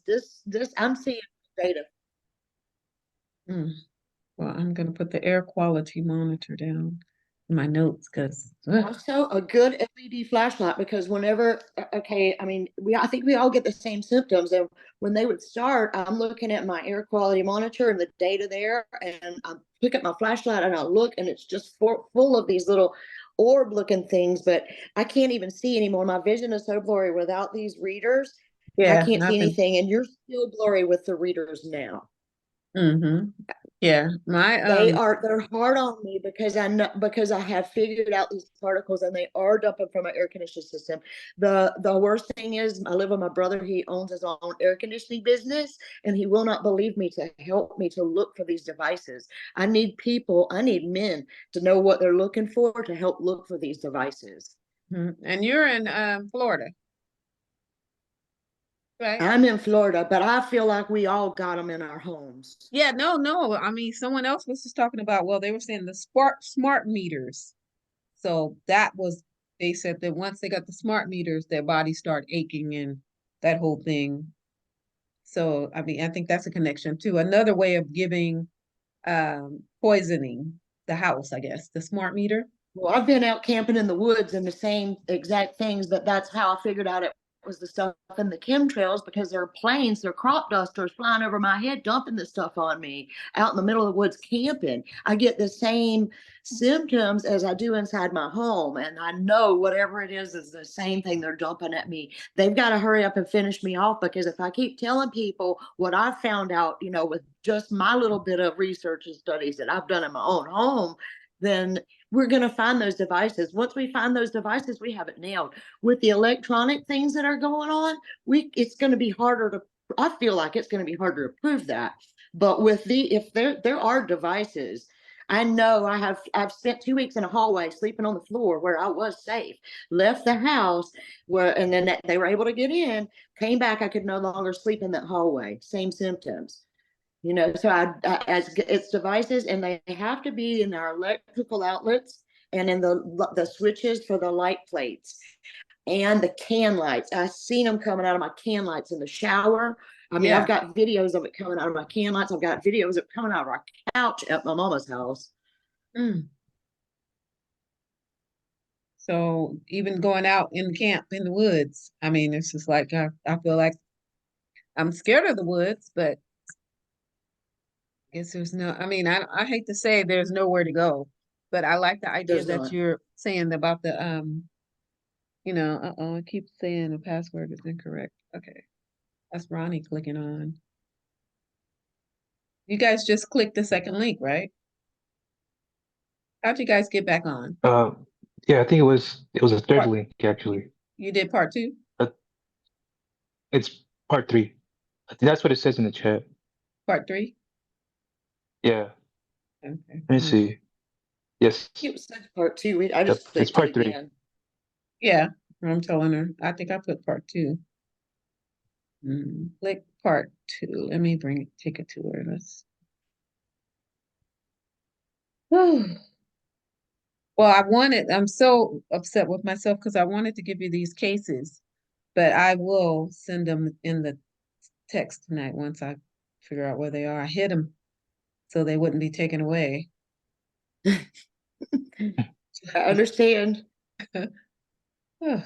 This I'm seeing data. Mm. Well, I'm gonna put the air quality monitor down in my notes because Also, a good LED flashlight because whenever, okay, I mean, I think we all get the same symptoms. And when they would start, I'm looking at my air quality monitor and the data there, and I pick up my flashlight and I look, and it's just full of these little orb looking things, but I can't even see anymore. My vision is so blurry without these readers. I yeah, can't see nothing. anything, and you're still blurry with the readers now. Mm-hmm. Yeah, my They're hard on me because I know because I have figured out these particles and they are dumping from my air conditioning system. The worst thing is I live with my brother. He owns his own air conditioning business and he will not believe me to help me to look for these devices. I need men to know what they're looking for to help look for these devices. and you're in Florida, right? I'm in Florida, but I feel like we all got them in our homes. Yeah, no. I mean, someone else was just talking about, well, they were saying the smart meters. So that was, they said that once they got the smart meters, their bodies start aching and that whole thing. So, I mean, I think that's a connection too. Another way of giving poisoning the house, I guess, the smart meter. Well, I've been out camping in the woods and the same exact things, but that's how I figured out it was the stuff in the chemtrails because there are planes, there are crop dusters flying over my head, dumping this stuff on me out in the middle of the woods camping. I get the same symptoms as I do inside my home. And I know whatever it is the same thing they're dumping at me. They've got to hurry up and finish me off because if I keep telling people what I found out, with just my little bit of research and studies that I've done in my own home, then we're going to find those devices. Once we find those devices, we have it nailed. With the electronic things that are going on, it's going to be harder to. I feel like it's going to be harder to prove that. But if there are devices, I know I've spent 2 weeks in a hallway sleeping on the floor where I was safe. Left the house and then they were able to get in. Came back, I could no longer sleep in that hallway. Same symptoms. So as it's devices, and they have to be in our electrical outlets and in the switches for the light plates and the can lights. I've seen them coming out of my can lights in the shower. I mean, I've Yeah. got videos of it coming out of my can lights. I've got videos of it coming out of our couch at my mama's house. Mm. So even going out in camp in the woods, I mean, it's just like I feel like I'm scared of the woods, but I guess there's no, I mean, I hate to say there's nowhere to go, but I like the idea There's that not. you're saying about the I keep saying the password is incorrect. Okay. That's Ronnie clicking on. You guys just clicked the second link, right? How'd you guys get back on? Uh, yeah, I think it was a third Part link actually. you did part two? Uh, it's part three. I think that's what it says in the chat. Part three? Yeah. Okay. Let me Hmm. see. Yes. It was such part two. I Yep. just It's clicked it part three. again. Yeah, I'm telling her. I think I put part two. Click part two. Let me take it to her. Let's Well, I'm so upset with myself because I wanted to give you these cases, but I will send them in the text tonight once I figure out where they are. I hid them so they wouldn't be taken away. I understand. Oh, it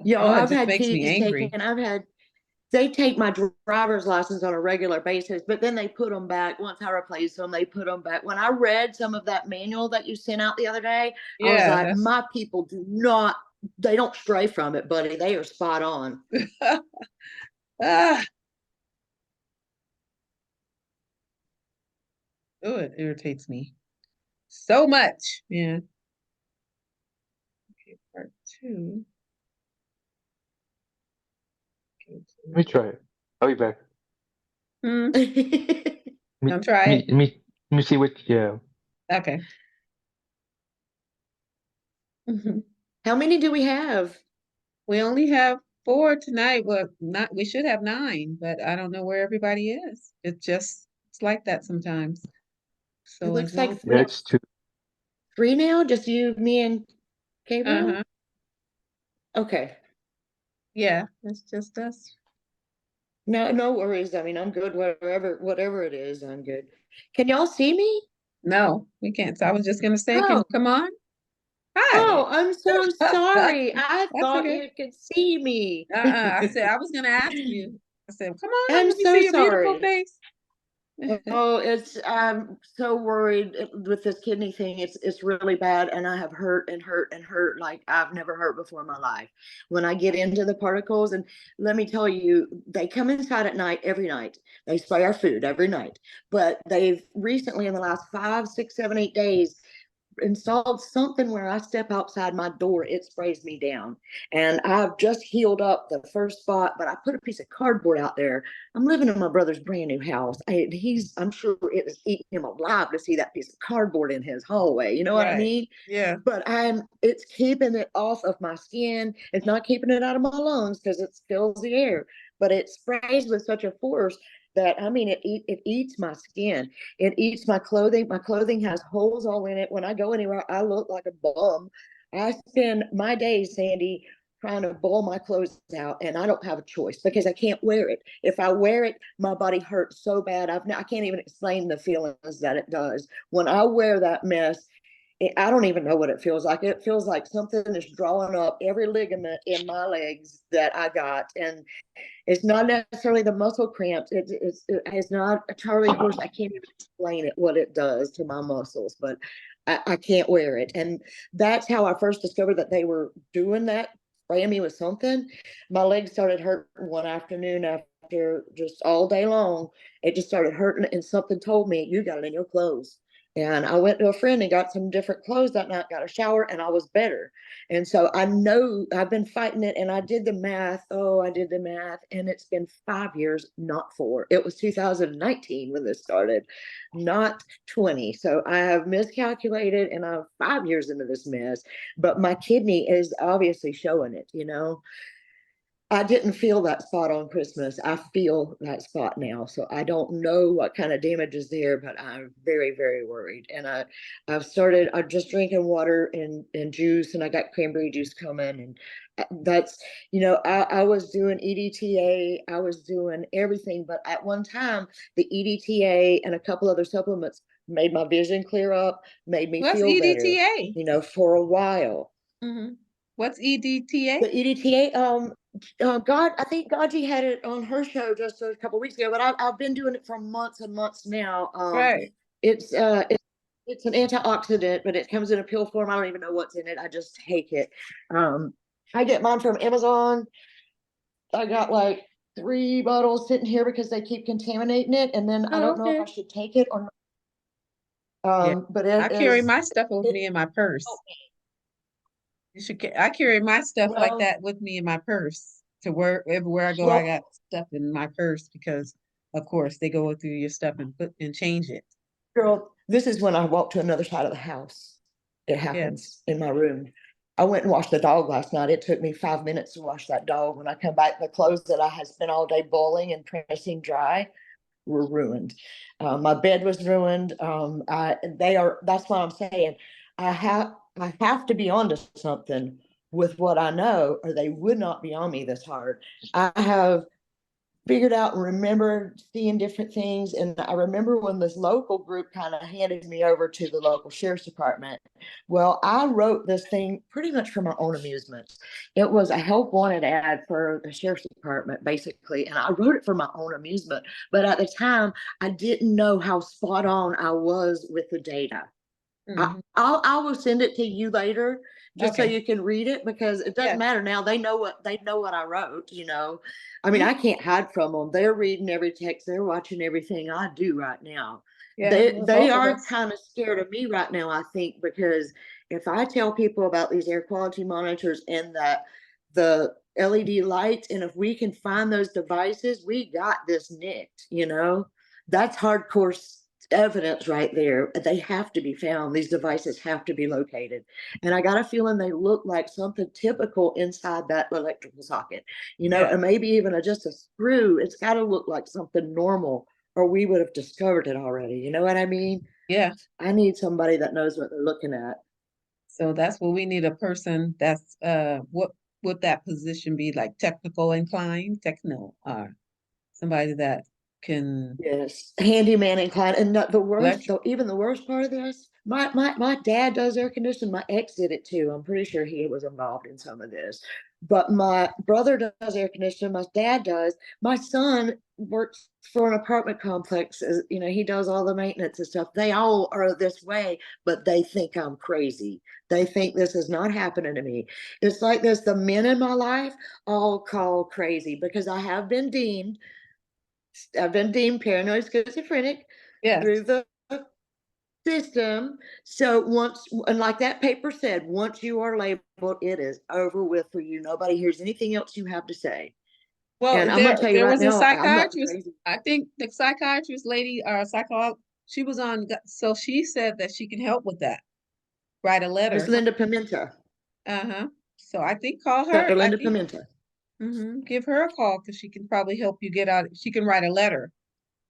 I've just had makes me keys angry. taken. They take my driver's license on a regular basis, but then they put them back. Once I replace them, they put them back. When I read some of that manual that you sent out the other day, I was Yeah, like, that's my people they don't stray from it, buddy. They are spot on. ah, oh, it irritates me so much. Yeah. Okay, part two. Okay, Let me try it. I'll be back. Hmm. Let me Don't try let me it. let me, let me see which. Yeah. Okay. How many do we have? We only have four tonight. Well, not we should have nine, but I don't know where everybody is. It's like that sometimes. It So as looks like long Yeah. It's two. three now. Just you, me, and Gabriel. uh-huh. Okay. Yeah, it's just us. No, no worries. I mean, I'm good, whatever it is, I'm good. Can y'all see me? No, we can't. So I was just gonna say, can Oh, you come on? Hi. oh, I'm so sorry. I That's thought okay. you could see me. I said I was gonna ask you. I said, come on, I'm let me so see your beautiful sorry. face. Oh, I'm so worried with this kidney thing. It's really bad, and I have hurt and hurt and hurt like I've never hurt before in my life. When I get into the particles, and let me tell you, they come inside at night every night. They spray our food every night, but they've recently, in the last 5, 6, 7, 8 days, installed something where I step outside my door, it sprays me down. And I've just healed up the first spot, but I put a piece of cardboard out there. I'm living in my brother's brand new house. I'm sure it was eating him alive to see that piece of cardboard in his hallway. You know what I Right. mean? Yeah. But it's keeping it off of my skin. It's not keeping it out of my lungs because it fills the air, but it sprays with such a force that, I mean, it eats my skin. It eats my clothing. My clothing has holes all in it. When I go anywhere, I look like a bum. I spend my days, Sandy, trying to blow my clothes out, and I don't have a choice because I can't wear it. If I wear it, my body hurts so bad. I can't even explain the feelings that it does. When I wear that mess, I don't even know what it feels like. It feels like something is drawing up every ligament in my legs that I got. And it's not necessarily the muscle cramps. It's not a Charlie horse. I can't even explain it, what it does to my muscles, but I can't wear it. And that's how I first discovered that they were doing that, spraying me with something. My legs started hurting one afternoon after just all day long. It just started hurting, and something told me, you got it in your clothes. And I went to a friend and got some different clothes that night, got a shower, and I was better. And so I know I've been fighting it, and I did the math. Oh, I did the math, and it's been 5 years, not 4. It was 2019 when this started, not 20. So I have miscalculated, and I'm 5 years into this mess. But my kidney is obviously showing it, you know. I didn't feel that spot on Christmas. I feel that spot now. So I don't know what kind of damage is there, but I'm very, very worried. And I'm just drinking water and juice, and I got cranberry juice coming. And that's, I was doing EDTA, I was doing everything. But at one time, the EDTA and a couple other supplements made my vision clear up, made me What's feel better, EDTA? for a while. Mm-hmm. What's EDTA? The EDTA, I think Gaji had it on her show just a couple weeks ago, but I've been doing it for months and months now. Right. It's uh, it's it's an antioxidant, but it comes in a pill form. I don't even know what's in it. I just take it. Um, I get mine from Amazon. I got like 3 bottles sitting here because they keep contaminating it, and then I Oh, don't know if okay. I should take it or not. Yeah. But I it carry is my stuff with it me in my purse. You should. I carry my stuff like well, that with me in my purse to where everywhere I go. I well, got stuff in my purse because, of course, they go through your stuff and put and change it. girl, this is when I walk to another side of the house. It Yeah. happens in my room. I went and washed the dog last night. It took me 5 minutes to wash that dog. When I come back, the clothes that I had spent all day boiling and pressing dry were ruined. My bed was ruined. That's what I'm saying. I have to be onto something with what I know, or they would not be on me this hard. I have figured out and remember seeing different things. And I remember when this local group kind of handed me over to the local sheriff's department. Well, I wrote this thing pretty much for my own amusement. It was a help wanted ad for the sheriff's department, basically. And I wrote it for my own amusement. But at the time, I didn't know how spot on I was with the data. Hmm. I will send it to you later just so Okay. you can read it, because it doesn't Yeah. matter now. They know what I wrote. I mean, Mhm. I can't hide from them. They're reading every text. They're watching everything I do right now. Yeah. They Well, they both of are us. kind of scared of me right now, I think, because if I tell people about these air quality monitors and that the LED lights, and if we can find those devices, we got this nicked. That's hardcore evidence right there. They have to be found. These devices have to be located. And I got a feeling they look like something typical inside that electrical socket, Yeah. and maybe even just a screw. It's got to look like something normal, or we would have discovered it already. You know what I mean? Yeah. I need somebody that knows what they're looking at. So that's what we need, a person that's what would that position be, like technical inclined, techno somebody that can Yes, handyman inclined, and the worst, electric. though, even the worst part of this, my dad does air conditioning. My ex did it too. I'm pretty sure he was involved in some of this. But my brother does air conditioning. My dad does. My son works for an apartment complex. He does all the maintenance and stuff. They all are this way, but they think I'm crazy. They think this is not happening to me. It's like this. The men in my life all call crazy because I've been deemed paranoid schizophrenic Yeah. through the system. So and like that paper said, once you are labeled, it is over with for you. Nobody hears anything else you have to say. Well, And I'm gonna tell you there right was a now, I'm not psychiatrist. crazy. I think the psychiatrist lady or psychologist, she was on, so she said that she can help with that. Write a Miss letter. Linda Pimenta, Uh-huh. So I think call her. Dr. I Linda think Pimenta. give her a call because she can probably help you get out. She can write a letter.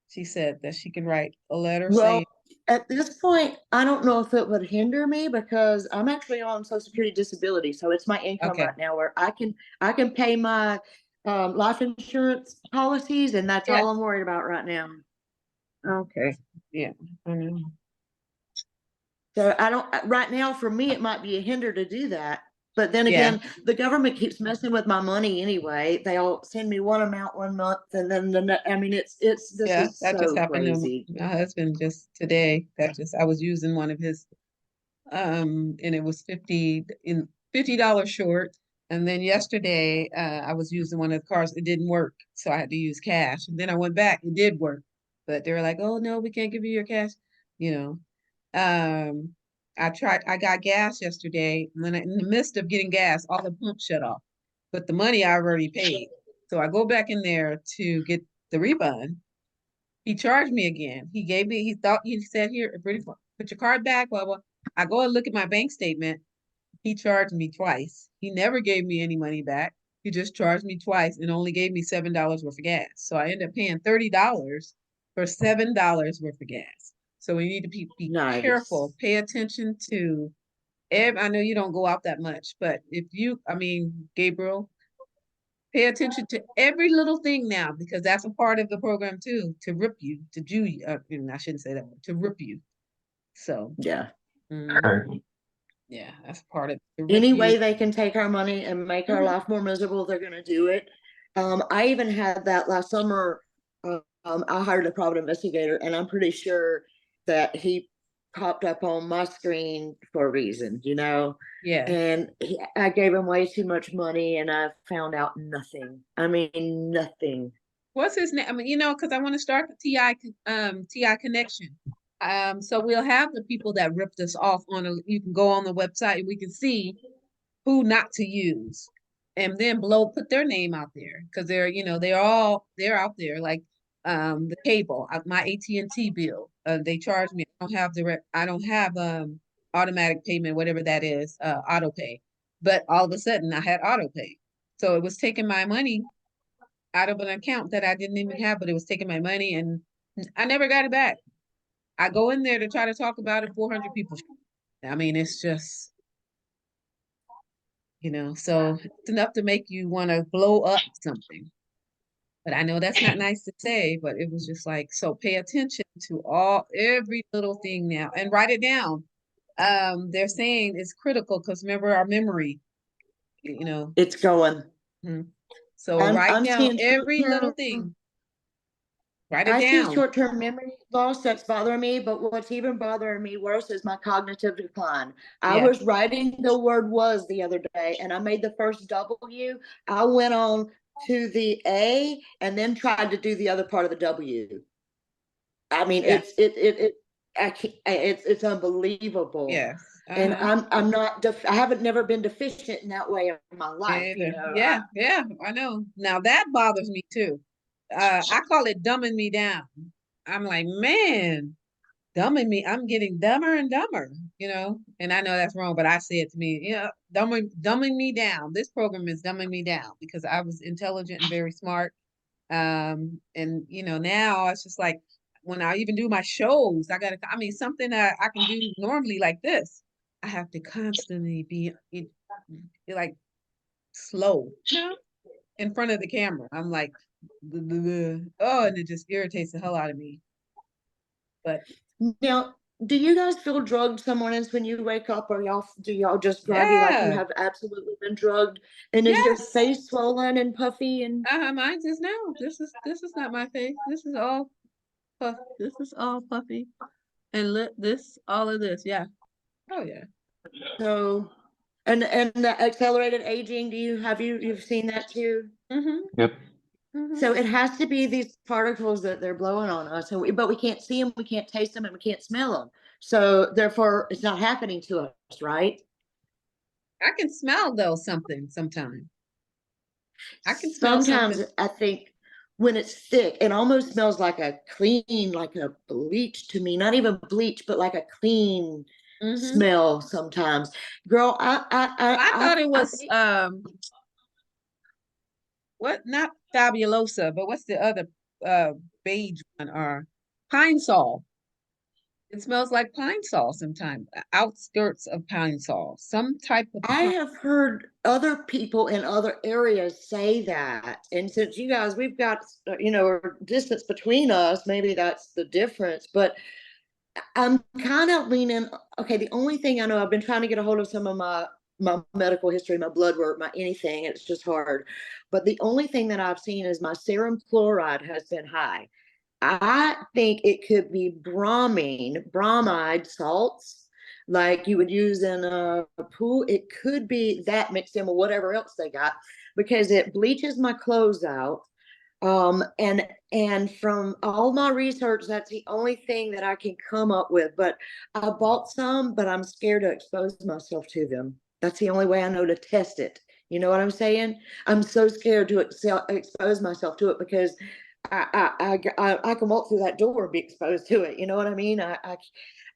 She said that she can write a letter Well, saying, at this point, I don't know if it would hinder me because I'm actually on Social Security disability, so it's my income okay, right now where I can pay my life insurance policies, and that's yeah, all I'm worried about right now. okay, yeah, I know. So I don't, right now, for me, it might be a hinder to do that. But then Yeah, again, the government keeps messing with my money anyway. They'll send me one amount one month and then I mean, this yeah, is that just so happened to crazy. my husband just today. I was using one of his, and it was $50 short. And then yesterday, I was using one of the cars. It didn't work, so I had to use cash. And then I went back. It did work, but they were like, "Oh no, we can't give you your cash." You know. Um, I got gas yesterday. And then in the midst of getting gas, all the pumps shut off. But the money I already paid. So I go back in there to get the refund. He charged me again. He said, "Here, Brittany, put your card back, blah, blah." I go and look at my bank statement. He charged me twice. He never gave me any money back. He just charged me twice and only gave me $7 worth of gas. So I ended up paying $30 for $7 worth of gas. So we need to be Nice. careful, pay attention to I know you don't go out that much, but Gabriel, pay attention to every little thing now because that's a part of the program too, to rip you, to Jew you. I shouldn't say that word, to rip you. So, Yeah. mhm, yeah, that's part of it, to rip Any you. way they can take our money and make our Mhm. life more miserable, they're gonna do it. I even had that last summer. I hired a private investigator, and I'm pretty sure that he popped up on my screen for a reason. Yeah. And I gave him way too much money, and I found out nothing. I mean, nothing. What's his name? I mean, because I want to start the TI connection. So we'll have the people that ripped us off you can go on the website and we can see who not to use. And then put their name out there because they're out there like the cable, my AT&T bill. They charge me. I don't have automatic payment, whatever that is, auto pay. But all of a sudden I had auto pay. So it was taking my money out of an account that I didn't even have, but it was taking my money and I never got it back. I go in there to try to talk about it, 400 people. I mean, it's just, so it's enough to make you want to blow up something. But I know that's not nice to say, but it was just like, so pay attention to every little thing now and write it down. They're saying it's critical because remember our memory, you know. It's going. Mhm. So I'm write I'm down seeing short every little term. thing. Write it I see down. short-term memory loss that's bothering me, but what's even bothering me worse is my cognitive decline. I Yeah. was writing the word was the other day and I made the first W. I went on to the A and then tried to do the other part of the W. I mean, Yeah. it's unbelievable. Yes. And Uh-huh. I'm not, I haven't never been deficient in that way in my life, Either. I, Yeah, yeah, I know. Now that bothers me too. I call it dumbing me down. I'm like, man, dumbing me. I'm getting dumber and dumber. And I know that's wrong, but I say it to me, dumbing me down. This program is dumbing me down because I was intelligent and very smart. And now it's just like when I even do my shows, I mean, something that I can do normally like this, I have to constantly be like slow, in front of the camera. I'm like, oh, and it just irritates the hell out of me. But Now, do you guys feel drugged some mornings when you wake up, or do y'all just groggy like you yeah, have absolutely been drugged? And is your yes. face swollen and puffy and Mine just now. This is not my face. This is all puff. This is all puffy. And this, all of this, yeah. Oh yeah. so and the accelerated aging, you've seen that too? Mm-hmm. Yep. Mm-hmm. So it has to be these particles that they're blowing on us, but we can't see them, we can't taste them, and we can't smell them. So therefore, it's not happening to us, right? I can smell though something sometimes. I can smell Sometimes something. I think when it's thick, it almost smells like a clean, like a bleach to me. Not even bleach, but like a clean Mm-hmm. smell sometimes. Girl, I thought it I was think what, not fabulosa, but what's the other beige one, or pine sol. It smells like pine sol sometimes, outskirts of pine sol, some type of I pine. have heard other people in other areas say that. And since you guys, we've got, distance between us, maybe that's the difference. But I'm kind of leaning, okay, the only thing I know, I've been trying to get a hold of some of my medical history, my blood work, my anything. It's just hard. But the only thing that I've seen is my serum chloride has been high. I think it could be bromide salts, like you would use in a pool. It could be that mixed in with whatever else they got, because it bleaches my clothes out. And from all my research, that's the only thing that I can come up with. But I bought some, but I'm scared to expose myself to them. That's the only way I know to test it. You know what I'm saying? I'm so scared to expose myself to it, because I can walk through that door and be exposed to it. You know what I mean?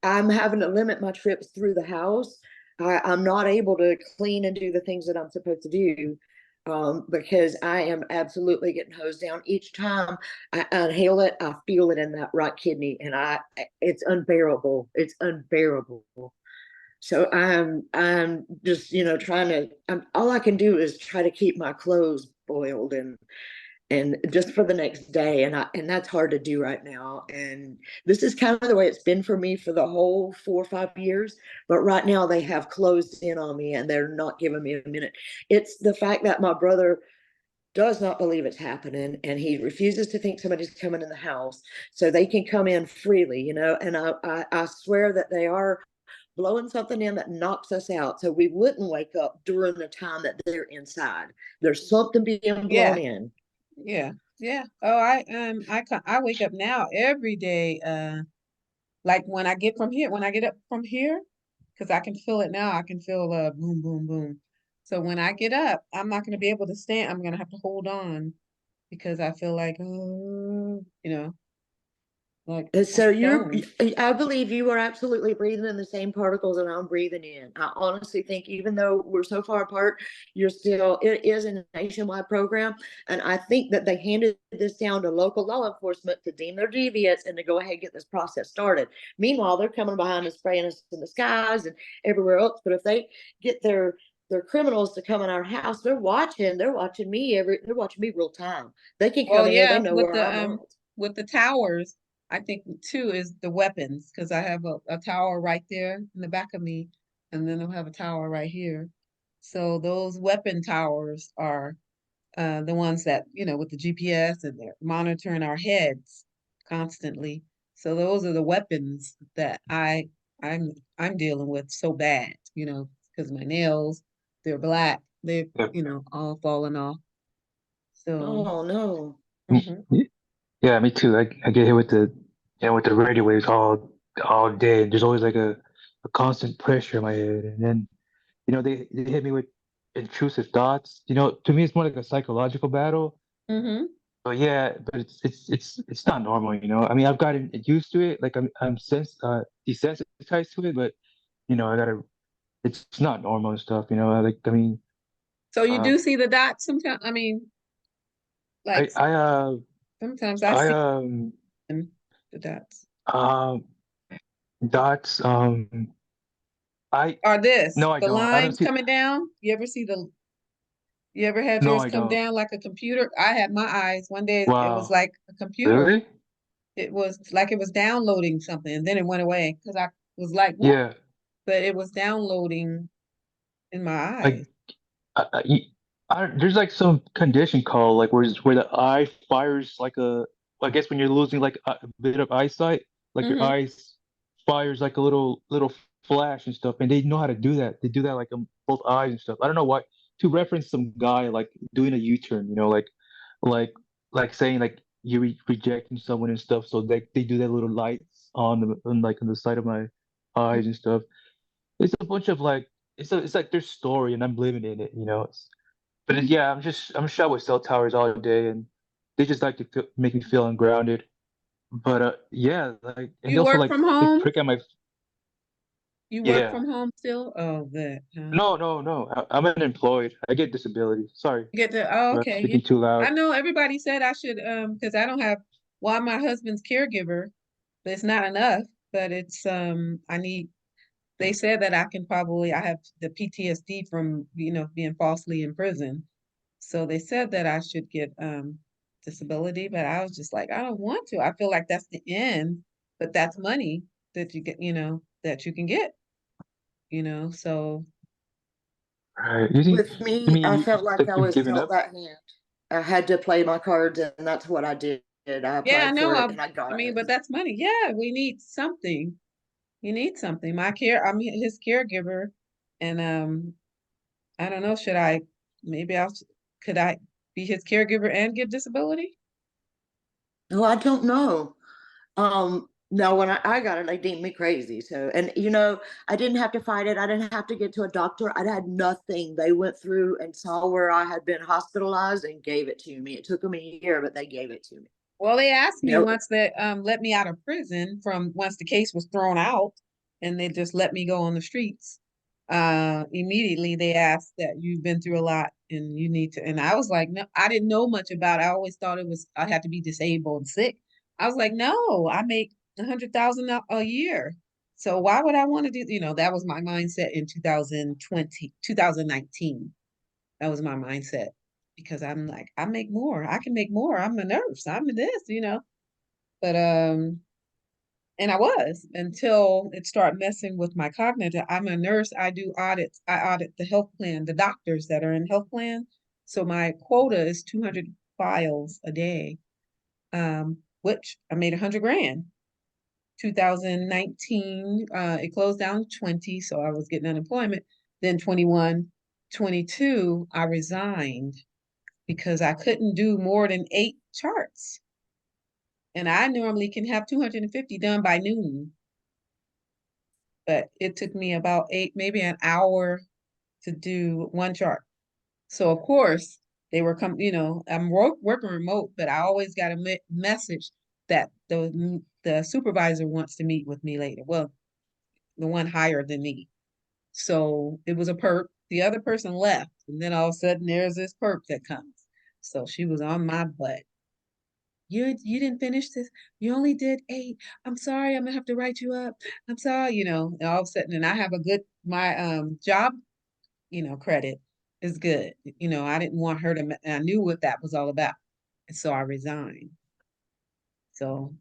I'm having to limit my trips through the house. I'm not able to clean and do the things that I'm supposed to do, because I am absolutely getting hosed down each time I inhale it. I feel it in that right kidney, and it's unbearable. It's unbearable. So I'm just trying to. All I can do is try to keep my clothes boiled and just for the next day, and that's hard to do right now. And this is kind of the way it's been for me for the whole 4 or 5 years, but right now they have closed in on me and they're not giving me a minute. It's the fact that my brother does not believe it's happening, and he refuses to think somebody's coming in the house so they can come in freely, and I swear that they are blowing something in that knocks us out so we wouldn't wake up during the time that they're inside. There's something being blown Yeah, in. yeah, yeah. Oh, I wake up now every day. Like when I get from here, when I get up from here, because I can feel it now. I can feel boom, boom, boom. So when I get up, I'm not going to be able to stand. I'm going to have to hold on because I feel like, like a So stone. I believe you are absolutely breathing in the same particles that I'm breathing in. I honestly think, even though we're so far apart, it is a nationwide program. And I think that they handed this down to local law enforcement to deem their deviants and to go ahead and get this process started. Meanwhile, they're coming behind and spraying us in the skies and everywhere else. But if they get their criminals to come in our house, they're watching me real time. They can Well, come in here, they yeah, know where I'm at. with the towers, I think too is the weapons because I have a tower right there in the back of me, and then I'll have a tower right here. So those weapon towers are the ones that, with the GPS, and they're monitoring our heads constantly. So those are the weapons that I'm dealing with so bad, because my nails, they're black, they're, Yep. all falling off. So, Oh no. mhm. Yeah, me too. I get hit with the radio waves all day. There's always like a constant pressure in my head, and then they hit me with intrusive thoughts. To me it's more like a psychological battle. Mm-hmm. But yeah, but it's not normal. I mean, I've gotten used to it. Like desensitized to it, but I gotta. It's not normal and stuff. Like I mean, So you um, do see the dots sometimes. I mean, like I I uh sometimes I I see them, the dots. um dots I Or this, no I the don't. I don't lines see. coming down. You ever see the You ever had No, yours I come don't. down like a computer? I had my eyes one day, it was Wow. like a computer. Really? It was like it was downloading something and then it went away because I was like, what? Yeah. But it was downloading in my eyes. Like you, there's like some condition called like where the eye fires like I guess when you're losing like a bit of eyesight, like your Mm-hmm. eyes fires like a little flash and stuff, and they know how to do that. They do that like both eyes and stuff. I don't know why. To reference some guy like doing a U-turn, like like saying like you're rejecting someone and stuff. So they do that little lights on the side of my eyes and stuff. It's a bunch of like it's like their story and I'm living in it. But yeah, I'm shot with cell towers all day and they just like to make me feel ungrounded. But yeah, like and they You also work like from they home? prick at my You work yeah. from home still? Oh, good. No. I'm unemployed. I get disability. Sorry You get to, oh, if I'm okay. speaking too I loud. know everybody said I should, because I don't have, well, I'm my husband's caregiver, but it's not enough, but it's, I need, they said that I have the PTSD from, being falsely in prison. So they said that I should get, disability, but I was just like, I don't want to. I feel like that's the end, but that's money that you get, that you can get, so. Right. You think With you me, mean I felt like like I you've was given dealt up? that hand. I had to play my cards, and that's what I did. I Yeah, I applied know. for I, it, and I I got mean, it. but that's money. Yeah, we need something. You need something. I'm his caregiver, and I don't know. Maybe could I be his caregiver and get disability? Oh, I don't know. No, when I got it, they deemed me crazy. So, and I didn't have to fight it. I didn't have to get to a doctor. I had nothing. They went through and saw where I had been hospitalized and gave it to me. It took them a year, but they gave it to me. Well, they asked You me know, once that let me out of prison from once the case was thrown out, and they just let me go on the streets. Immediately they asked that you've been through a lot and you need to. And I was like, no, I didn't know much about it. I always thought I had to be disabled and sick. I was like, no, I make 100,000 a year. So why would I want to do? That was my mindset in 2019. That was my mindset because I'm like, I make more. I can make more. I'm a nurse. I'm a this. But and I was until it started messing with my cognitive. I'm a nurse. I do audits. I audit the health plan, the doctors that are in health plan. So my quota is 200 files a day, which I made 100 grand. 2019, it closed down to 20, so I was getting unemployment. Then 21, 22, I resigned because I couldn't do more than 8 charts. And I normally can have 250 done by noon, but it took me about 8, maybe an hour to do 1 chart. So of course they were I'm working remote, but I always got a message that the supervisor wants to meet with me later. Well, the one higher than me. So it was a perk. The other person left, and then all of a sudden there's this perk that comes. So she was on my butt. You didn't finish this. You only did 8. I'm sorry. I'm gonna have to write you up. I'm sorry. And all of a sudden, and I have a good my job. Credit is good. I didn't want her to. I knew what that was all about, and so I resigned. So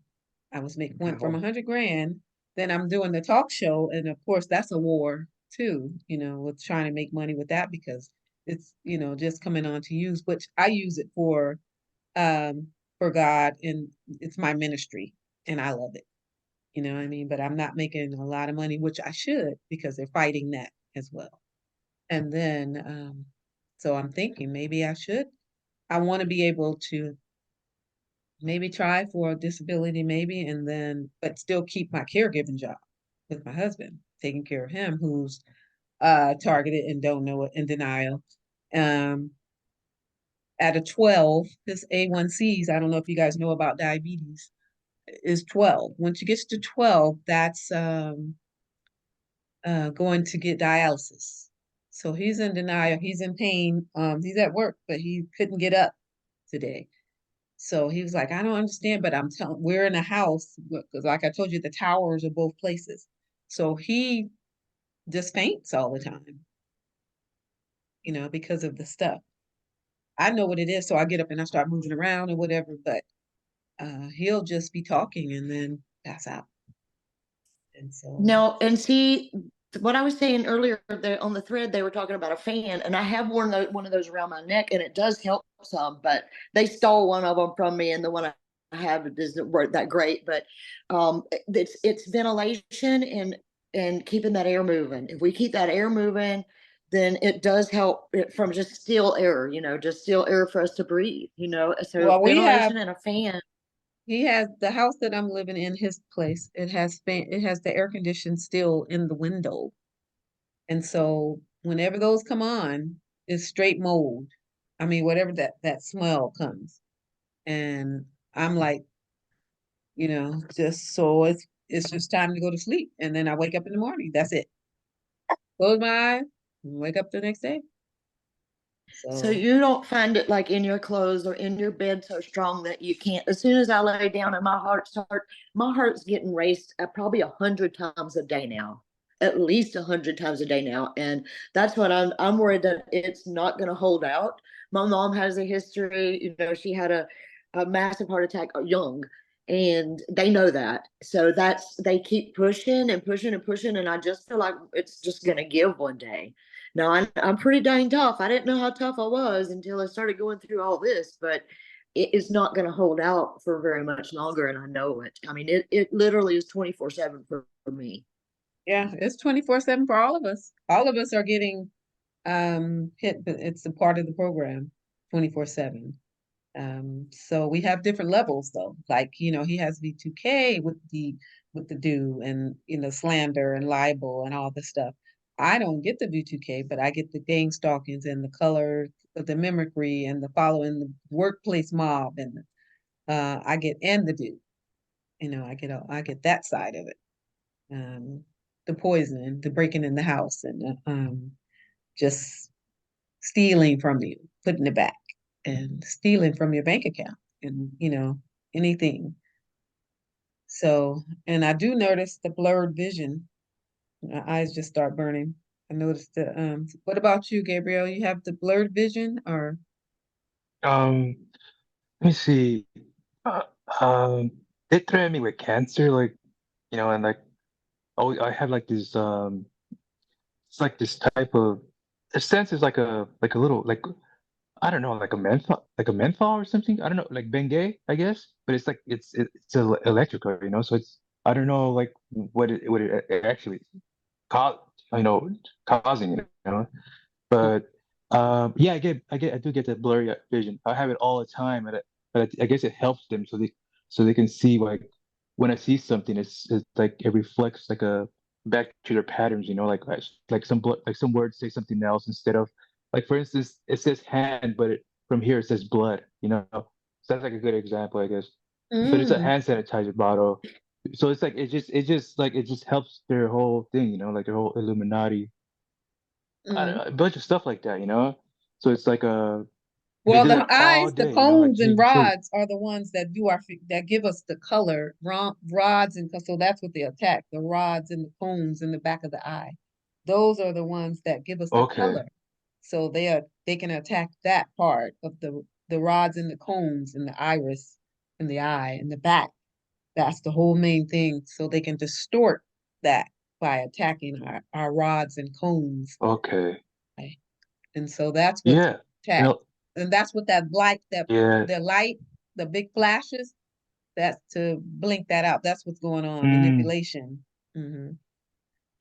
I went from Wow. 100 grand. Then I'm doing the talk show, and of course that's a war too. With trying to make money with that because it's just coming on to use, which I use it um for God, and it's my ministry, and I love it. You know what I mean? But I'm not making a lot of money, which I should because they're fighting that as well. And then so I'm thinking maybe I should. I want to be able to maybe try for a disability, maybe, and then, but still keep my caregiving job with my husband, taking care of him, who's targeted and don't know it, in denial. Um, at a 12, his A1Cs, I don't know if you guys know about diabetes, is 12. Once you get to 12, that's going to get dialysis. So he's in denial, he's in pain, he's at work, but he couldn't get up today. So he was like, I don't understand, but I'm telling, we're in a house because, like I told you, the towers are both places. So he just faints all the time, because of the stuff. I know what it is, so I get up and I start moving around and whatever, but he'll just be talking and then pass out. And so, No, and see what I was saying earlier there on the thread, they were talking about a fan, and I have one of those around my neck, and it does help some, but they stole one of them from me, and the one I have doesn't work that great. But it's ventilation and keeping that air moving. If we keep that air moving, then it does help it from just still air, just still air for us to breathe, So well, we have ventilation and a fan. he has the house that I'm living in, his place. It has the air condition still in the window. And so whenever those come on, it's straight mold. I mean, whatever that smell comes. And I'm like, just so it's just time to go to sleep. And then I wake up in the morning. That's it. Close my eyes, and wake up the next day. So So you don't find it like in your clothes or in your bed so strong that you can't. As soon as I lay down and my heart's getting raced probably 100 times a day now, at least 100 times a day now, and that's what I'm worried that it's not going to hold out. My mom has a history. She had a massive heart attack young, and they know that. So they keep pushing and pushing and pushing, and I just feel like it's just going to give one day. No, I'm pretty dang tough. I didn't know how tough I was until I started going through all this, but it is not going to hold out for very much longer, and I know it. I mean, it literally is 24/7 for me. yeah, it's 24/7 for all of us. All of us are getting hit, but it's a part of the program 24/7. So we have different levels though. Like, he has V2K with the do and slander and libel and all this stuff. I don't get the V2K, but I get the gang stalkings and the color, the mimicry and the following the workplace mob and I get and the do. I get that side of it. Um, the poison, the breaking in the house and just stealing from you, putting it back, and stealing from your bank account, and anything. So, and I do notice the blurred vision. My eyes just start burning. I noticed the What about you, Gabriel? You have the blurred vision, or Um, let me see. Uh, um, they threatened me with cancer, like, and like, oh, I have like this, it's like this type of, a sense is like a little, like, I don't know, like a menthol or something. I don't know, like Bengay, I guess, but it's like, it's electrical, so it's, I don't know, like what it actually cause, causing, but yeah, I do get that blurry vision. I have it all the time, but I guess it helps them so they can see, like, when I see something, it's like it reflects like a back to their patterns, like some words say something else instead of, like, for instance, it says hand, but from here it says blood. So that's like a good example, I guess. But it's a mm, hand sanitizer bottle, so it's like it just helps their whole thing, like their whole Illuminati, I don't mm. know, a bunch of stuff like that. So it's like they Well, do the that all eyes, the day, like cones and making sure. rods are the ones that that give us the color. Rods and so that's what they attack. The rods and the cones in the back of the eye. Those are the ones that give us the Okay, color. So they can attack that part of the rods and the cones and the iris and the eye and the back. That's the whole main thing. So they can distort that by attacking our rods and cones. okay, Right? And so that's what yeah, attack. And that's what that yeah, the light, the big flashes, that's to blink that out. That's what's going on, mm, manipulation. Hmm.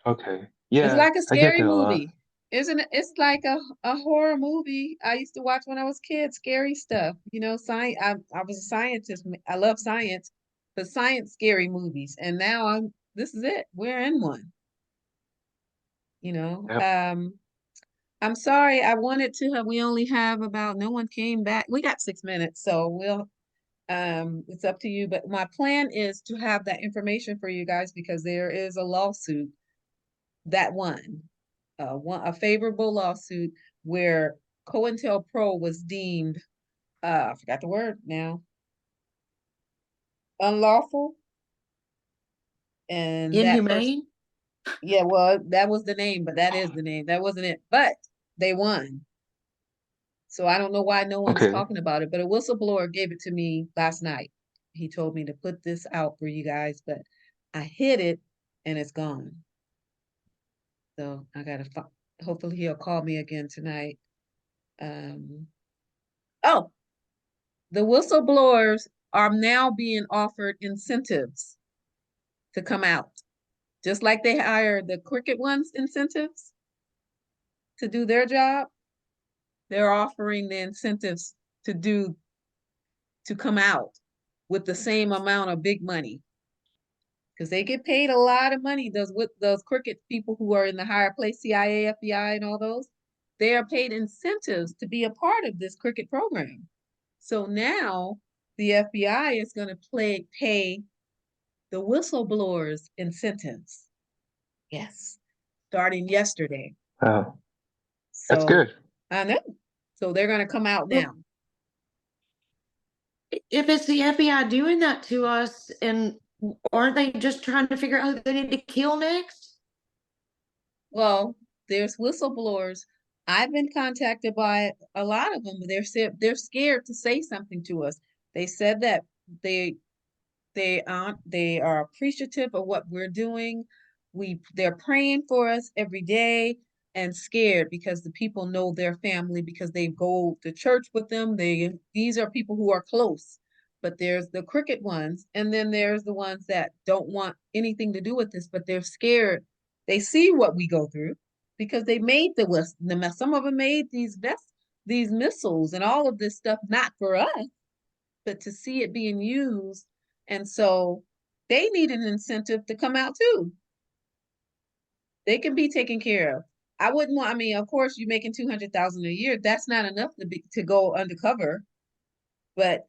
okay, It's yeah. like a I get scary that a lot. movie, isn't it? It's like a horror movie I used to watch when I was a kid, scary stuff. Science. I was a scientist. I love science, but science scary movies. And now this is it. We're in one, you know. Yep. Um, I'm sorry. I wanted to have, we only have about, no one came back. We got 6 minutes, so it's up to you. But my plan is to have that information for you guys because there is a lawsuit that a favorable lawsuit where COINTELPRO was deemed, I forgot the word now, unlawful. And that person, Inhumane? yeah, well, that was the name, but that is the name. That wasn't it. But they won. So I don't know why no one's Okay. talking about it, but a whistleblower gave it to me last night. He told me to put this out for you guys, but I hid it and it's gone. So I gotta, hopefully he'll call me again tonight. Oh, the whistleblowers are now being offered incentives to come out. Just like they hired the Cricket ones incentives to do their job, they're offering the incentives to come out with the same amount of big money. Because they get paid a lot of money, those Cricket people who are in the higher place, CIA, FBI, and all those, they are paid incentives to be a part of this Cricket program. So now the FBI is going to pay the whistleblowers incentives. Yes, starting yesterday. Wow. That's So good. I know. So they're going to come out now. If it's the FBI doing that to us, and aren't they just trying to figure out who they need to kill next? Well, there's whistleblowers. I've been contacted by a lot of them. They're scared to say something to us. They said that they are appreciative of what we're doing. They're praying for us every day and scared because the people know their family because they go to church with them. These are people who are close. But there's the Cricket ones, and then there's the ones that don't want anything to do with this, but they're scared. They see what we go through because they made the mess. Some of them made these missiles and all of this stuff not for us, but to see it being used. And so they need an incentive to come out too. They can be taken care of. I wouldn't want, I mean, of course, you're making 200,000 a year. That's not enough to go undercover, but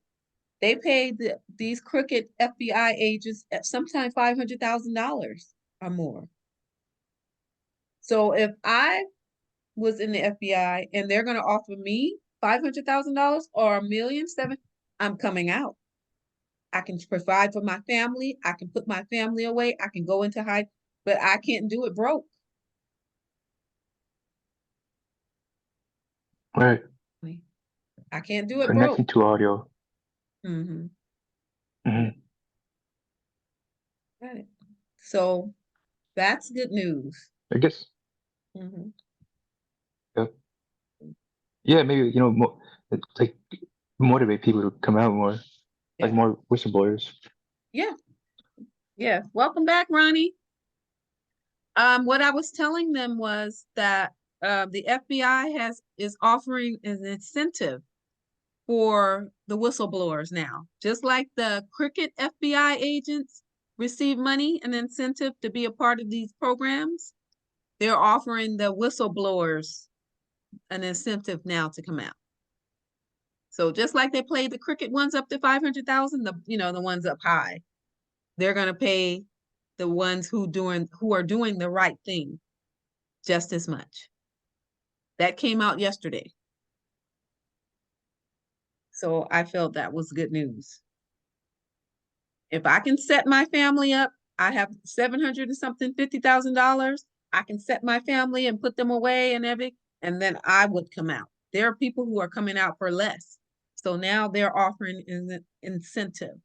they paid these crooked FBI agents at sometimes $500,000 or more. So if I was in the FBI and they're going to offer me $500,000 or $1.7 million, I'm coming out. I can provide for my family. I can put my family away. I can go into hide, but I can't do it broke. Right. I can't do it Connecting broke. to audio. Mm-hmm. Mhm. Got it. So that's good news. I guess. Mm-hmm. Yep. Yeah, maybe like motivate people to come out more, like Yeah. more whistleblowers. Yeah. Yeah. Welcome back, Ronnie. What I was telling them was that the FBI is offering an incentive for the whistleblowers now, just like the Cricket FBI agents receive money and incentive to be a part of these programs. They're offering the whistleblowers an incentive now to come out. So just like they played the Cricket ones up to 500,000, the ones up high, they're gonna pay the ones who are doing the right thing just as much. That came out yesterday. So I felt that was good news. If I can set my family up, I have 700 and something, $50,000. I can set my family and put them away and everything, and then I would come out. There are people who are coming out for less. So now they're offering an incentive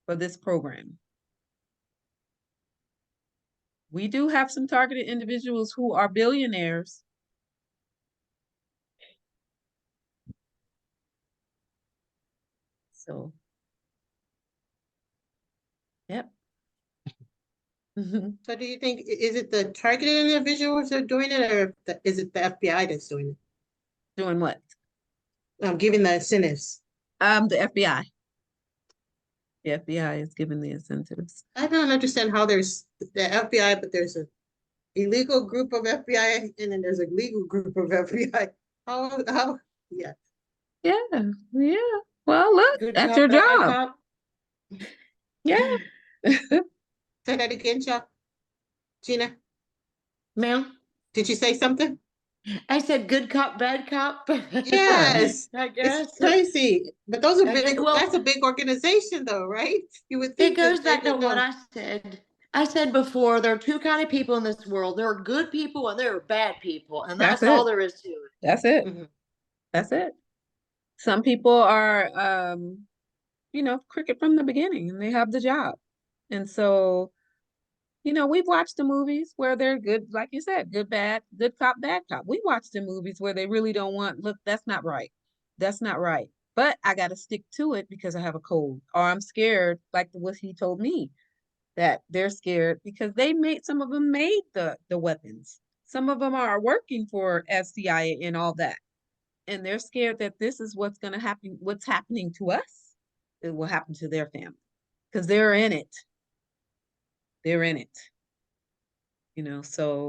for this program. We do have some targeted individuals who are billionaires. So, yep. So do you think, is it the targeted individuals that are doing it, or is it the FBI that's doing Doing what? it? Giving the incentives? The FBI. The FBI is giving the incentives. I don't understand how there's the FBI, but there's a illegal group of FBI, and then there's a legal group of FBI. Yeah. Yeah, yeah. Well, look, Good that's cop, your bad job. cop. Yeah. Say that again, Gina. Ma'am, Did you say something? I said good cop, bad cop. Yes. I guess. It's crazy, but those are I big. get- well- That's a big organization, though, right? You would It think goes that they back to would what know. I said. I said before, there are two kind of people in this world. There are good people and there are bad people, and That's that's all it. there is to it. That's it. Mhm. That's it. Some people are, cricket from the beginning and they have the job. And so, we've watched the movies where they're good, like you said, good, bad, good cop, bad cop. We watched the movies where they really don't want, look, that's not right. That's not right. But I got to stick to it because I have a cold or I'm scared, like what he told me, that they're scared because some of them made the weapons. Some of them are working for SCI and all that. And they're scared that this is what's going to happen, what's happening to us. It will happen to their family because they're in it. They're in it. So